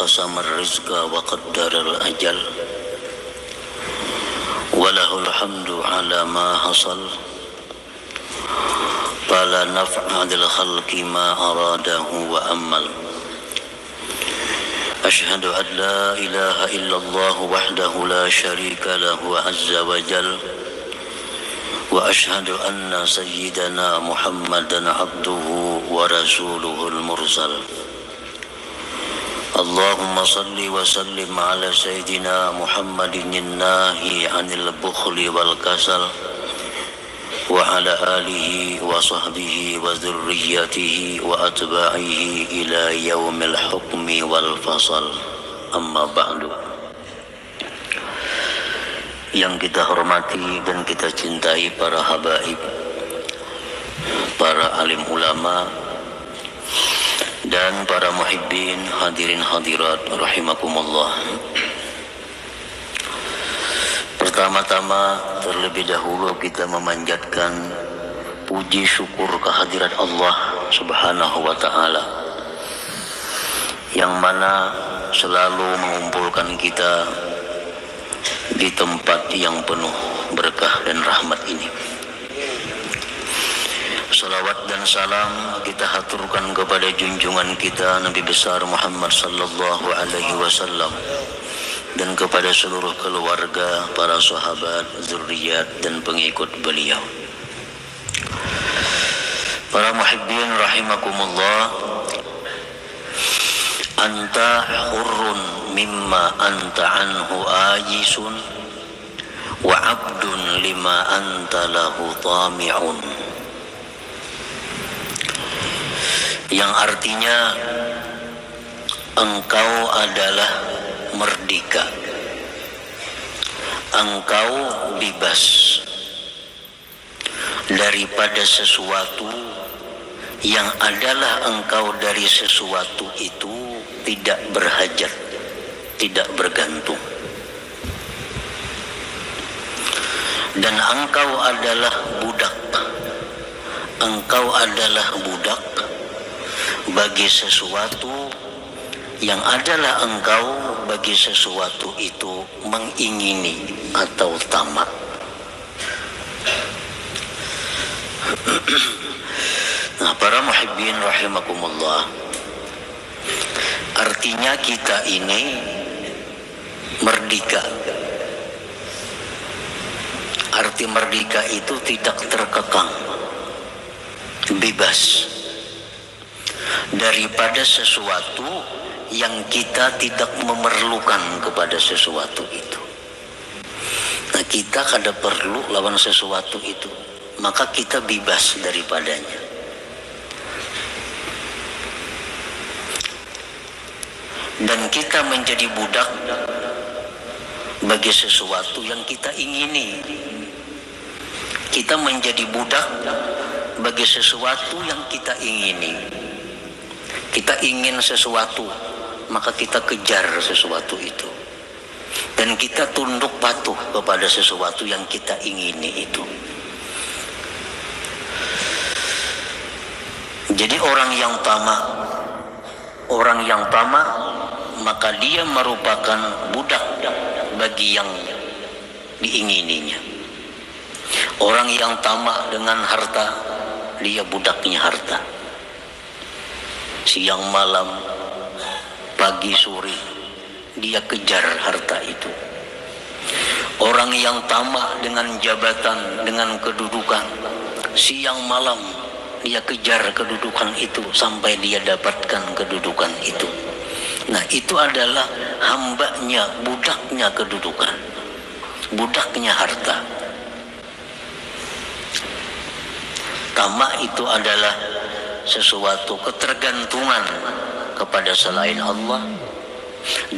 قسم الرزق وقدر الأجل وله الحمد على ما حصل فلا نفع للخلق ما أراده وأمل أشهد أن لا إله إلا الله وحده لا شريك له عز وجل وأشهد أن سيدنا محمدا عبده ورسوله المرسل اللهم صل وسلم على سيدنا محمد الناهي عن البخل والكسل وعلى آله وصحبه وذريته وأتباعه إلى يوم الحكم والفصل أما بعد. Yang kita hormati dan kita cintai para habaib, para alim ulama dan para muhibbin, hadirin hadirat rahimakumullah. Pertama-tama terlebih dahulu kita memanjatkan puji syukur kehadirat Allah Subhanahu wa ta'ala yang mana selalu mengumpulkan kita di tempat yang penuh berkah dan rahmat ini. Salawat dan salam kita haturkan kepada junjungan kita Nabi besar Muhammad sallallahu alaihi wasallam dan kepada seluruh keluarga, para sahabat, zuriat dan pengikut beliau. Para muhibbin rahimakumullah, anta hurrun mimma anta anhu ajisun wa abdun lima anta lahu tami'un, yang artinya engkau adalah merdeka, engkau bebas daripada sesuatu yang adalah engkau dari sesuatu itu tidak berhajat, tidak bergantung, dan engkau adalah budak, engkau adalah budak bagi sesuatu yang adalah engkau bagi sesuatu itu mengingini atau tamak. Nah, para muhibbin rahimakumullah, artinya kita ini merdeka. Arti merdeka itu tidak terkekang, bebas daripada sesuatu yang kita tidak memerlukan kepada sesuatu itu. Nah, kita kada perlu lawan sesuatu itu, maka kita bebas daripadanya. Dan kita menjadi budak bagi sesuatu yang kita ingini. Kita menjadi budak bagi sesuatu yang kita ingini. Kita ingin sesuatu, maka kita kejar sesuatu itu. Dan kita tunduk patuh kepada sesuatu yang kita ingini itu. Jadi orang yang tamak, maka dia merupakan budak bagi yang diingininya. Orang yang tamak dengan harta, dia budaknya harta. Siang malam, pagi sore, dia kejar harta itu. Orang yang tamak dengan jabatan, dengan kedudukan, siang malam dia kejar kedudukan itu sampai dia dapatkan kedudukan itu. Nah, itu adalah hambanya, budaknya kedudukan, budaknya harta. Tamak itu adalah sesuatu ketergantungan kepada selain Allah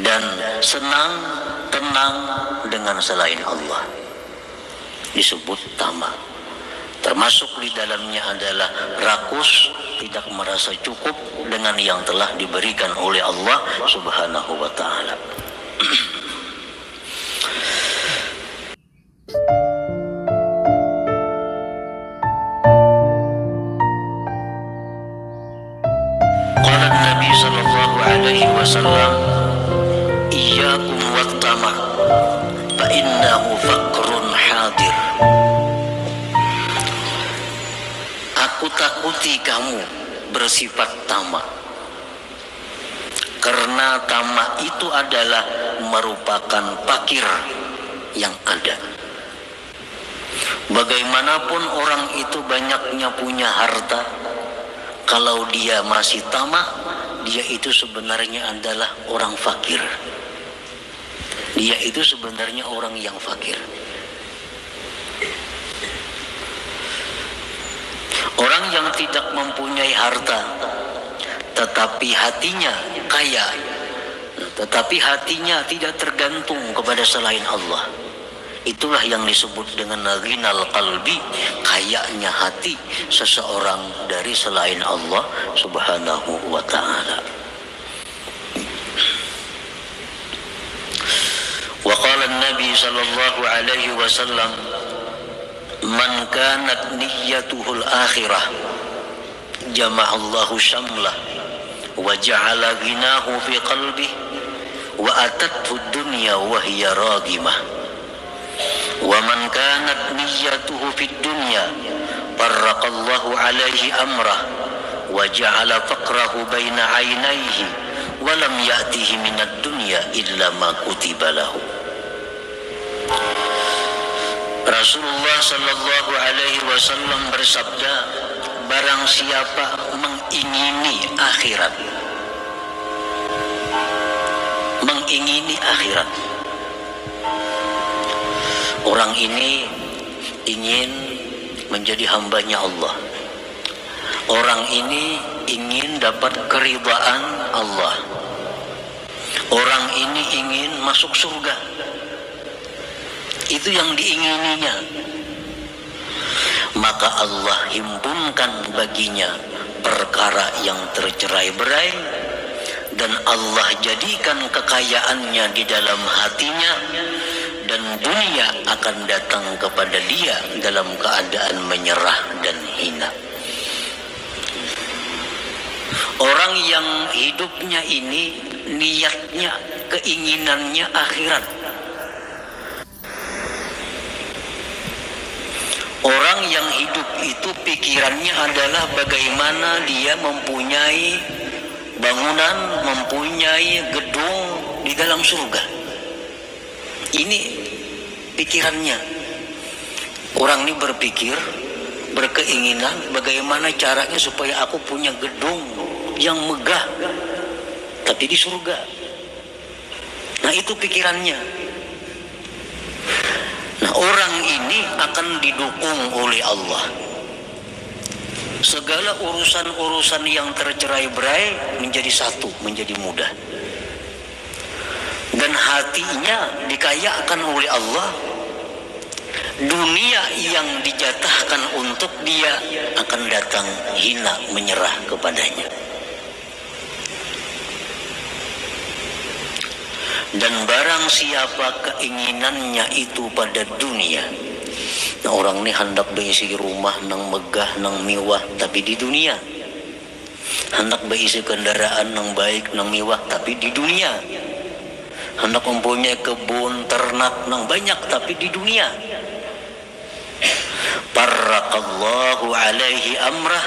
dan senang tenang dengan selain Allah, disebut tamak. Termasuk di dalamnya adalah rakus, tidak merasa cukup dengan yang telah diberikan oleh Allah Subhanahu wa ta'ala. Qala Nabi sallallahu alaihi wasallam, iyyakum wat-tama' fa innahu faqrun hadir. Aku takuti kamu bersifat tamak, karena tamak itu adalah merupakan fakir yang ada. Bagaimanapun orang itu banyaknya punya harta, kalau dia masih tamak, dia itu sebenarnya adalah orang fakir. Dia itu sebenarnya orang yang fakir. Orang yang tidak mempunyai harta, tetapi hatinya kaya, tetapi hatinya tidak tergantung kepada selain Allah, itulah yang disebut dengan ghinal qalbi, kayanya hati seseorang dari selain Allah Subhanahu wa ta'ala. Wa qala an-nabi sallallahu alaihi wasallam, man kanat niyyatuhul akhirah jama'allahu syamlah wa ja'ala ghinahu fi qalbi wa atathu dunya wa hiya radimah. Wa man kanat niyyatuhu fid dunya farraqallahu alaihi amrah wa ja'ala faqrahu baina 'ainaihi wa lam ya'tihi minad dunya illa ma kutiba lahu. Rasulullah sallallahu alaihi wasallam bersabda, barang siapa mengingini akhirat, orang ini ingin menjadi hambanya Allah, orang ini ingin dapat keridhaan Allah, orang ini ingin masuk surga. Itu yang diingininya. Maka Allah himpunkan baginya perkara yang tercerai-berai, dan Allah jadikan kekayaannya di dalam hatinya, dan dunia akan datang kepada dia dalam keadaan menyerah dan hina. Orang yang hidupnya ini niatnya, keinginannya akhirat. Orang yang hidup itu pikirannya adalah bagaimana dia mempunyai bangunan, mempunyai gedung di dalam surga. Ini pikirannya. Orang ini berpikir, berkeinginan bagaimana caranya supaya aku punya gedung yang megah tapi di surga. Nah, itu pikirannya. Nah, orang ini akan didukung oleh Allah. Segala urusan-urusan yang tercerai-berai menjadi satu, menjadi mudah. Dan hatinya dikayakan oleh Allah. Dunia yang dijatahkan untuk dia akan datang hina, menyerah kepadanya. Dan barang siapa keinginannya itu pada dunia, nah orang ini hendak berisi rumah nang megah nang mewah tapi di dunia, hendak berisi kendaraan nang baik nang mewah tapi di dunia, hendak mempunyai kebun ternak nang banyak tapi di dunia, farraqallahu alaihi amrah,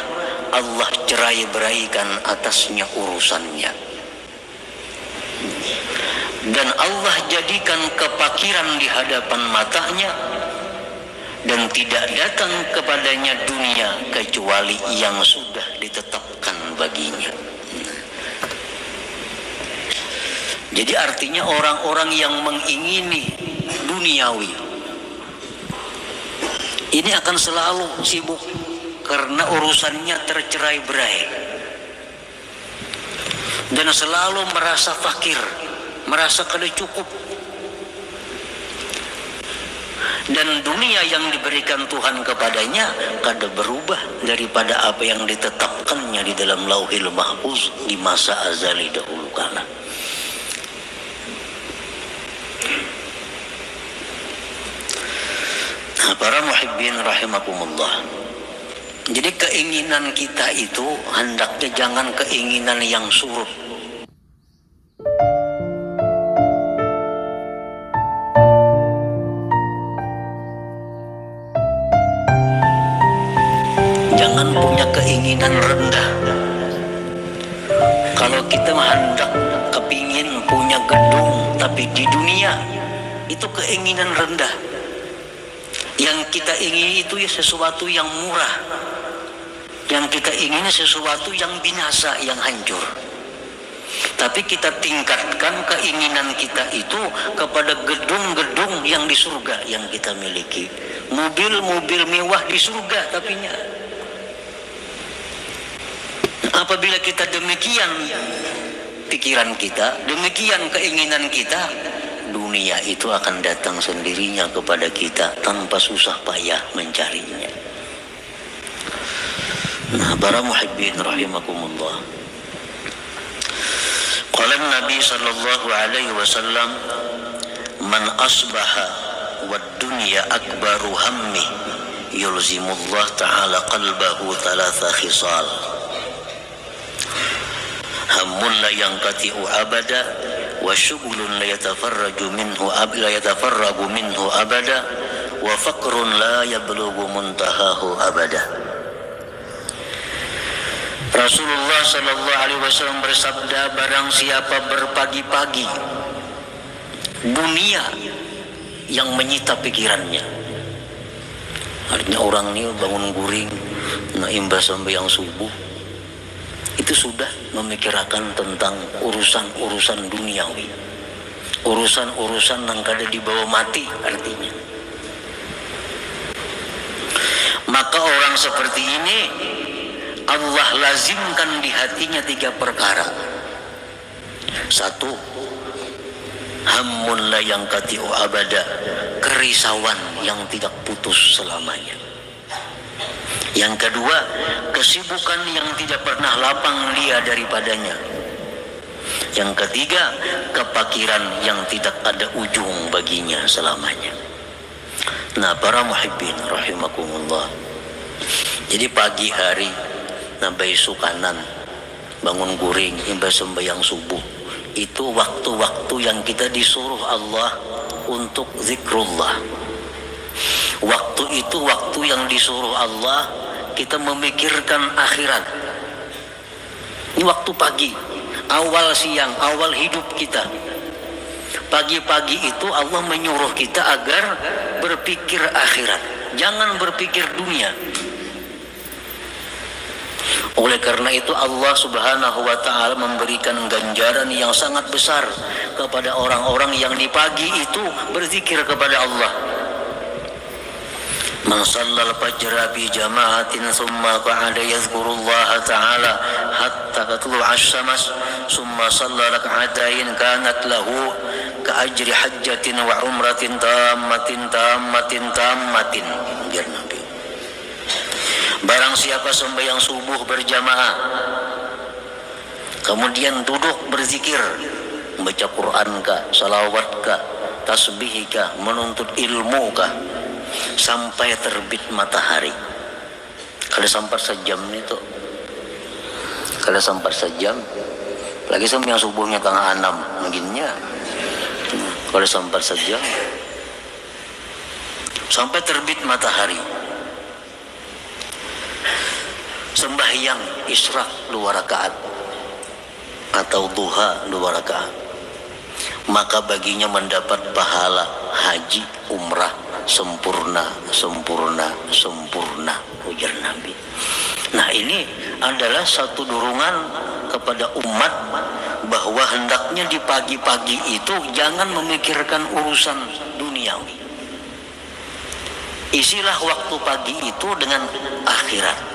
Allah cerai-beraikan atasnya urusannya. Dan Allah jadikan kefakiran di hadapan matanya, dan tidak datang kepadanya dunia kecuali yang sudah ditetapkan baginya. Jadi artinya orang-orang yang mengingini duniawi ini akan selalu sibuk karena urusannya tercerai-berai, dan selalu merasa fakir, merasa kada cukup. Dan dunia yang diberikan Tuhan kepadanya kada berubah daripada apa yang ditetapkannya di dalam Lauhil Mahfuz di masa azali dahulu kala. Nah, para muhibbin rahimakumullah, jadi keinginan kita itu hendaknya jangan keinginan yang surut. keinginan rendah. Kalau kita hendak kepingin punya gedung, tapi di dunia itu keinginan rendah. Yang kita ingin itu ya sesuatu yang murah. Yang kita ingin sesuatu yang binasa, yang hancur. Tapi kita tingkatkan keinginan kita itu kepada gedung-gedung yang di surga yang kita miliki. Mobil-mobil mewah di surga tapinya. Apabila kita demikian pikiran kita, demikian keinginan kita, dunia itu akan datang sendirinya kepada kita tanpa susah payah mencarinya. Nah, para muhibbin rahimakumullah. Qala Nabi sallallahu alaihi wasallam, "Man asbaha wad dunya akbaru hammi, yulzimullah ta'ala qalbahu thalatha khisal. Hammun la yanqati'u abada, wa syughlun la yatafarragu minhu abada, wa faqrun la yablughu muntahahu abada." Rasulullah sallallahu alaihi wasallam bersabda, barang siapa berpagi-pagi dunia yang menyita pikirannya. Artinya orang ini bangun guring, imbas sembahyang subuh, itu sudah memikirkan tentang urusan-urusan duniawi, urusan-urusan yang kada dibawa mati artinya. Maka orang seperti ini Allah lazimkan di hatinya 3 perkara. 1, hammun la yanqati'u abada, kerisauan yang tidak putus selamanya. Yang kedua, kesibukan yang tidak pernah lapang dia daripadanya. Yang ketiga, kepakiran yang tidak ada ujung baginya selamanya. Nah, para muhibbin rahimakumullah. Jadi pagi hari nabai sukanan, bangun guring, imbas sembahyang subuh, itu waktu-waktu yang kita disuruh Allah untuk zikrullah. Waktu itu waktu yang disuruh Allah kita memikirkan akhirat. Ini waktu pagi, awal siang, awal hidup kita. Pagi-pagi itu Allah menyuruh kita agar berpikir akhirat, jangan berpikir dunia. Oleh karena itu Allah subhanahu wa ta'ala memberikan ganjaran yang sangat besar kepada orang-orang yang di pagi itu berzikir kepada Allah. Man shallal fajra bi jama'atin thumma qa'ada yadhkurullaha ta'ala hatta tatlu'a asy-syams thumma shalla rak'atain kanat lahu ka ajri hajjatin wa umratin tammatin. Biar Nabi. Barang siapa sembahyang subuh berjamaah, kemudian duduk berzikir, membaca Quran kah, salawat kah, tasbih kah, menuntut ilmu kah, sampai terbit matahari. Kalau sampai sejam itu, kalau sampai sejam, lagi sembahyang subuhnya tengah 6, mungkinnya. Kalau sampai sejam, sampai terbit matahari. Sembahyang isyraq 2 rakaat atau duha 2 rakaat, maka baginya mendapat pahala haji umrah sempurna, ujar Nabi. Nah, ini adalah satu dorongan kepada umat bahwa hendaknya di pagi-pagi itu jangan memikirkan urusan duniawi. Isilah waktu pagi itu dengan akhirat.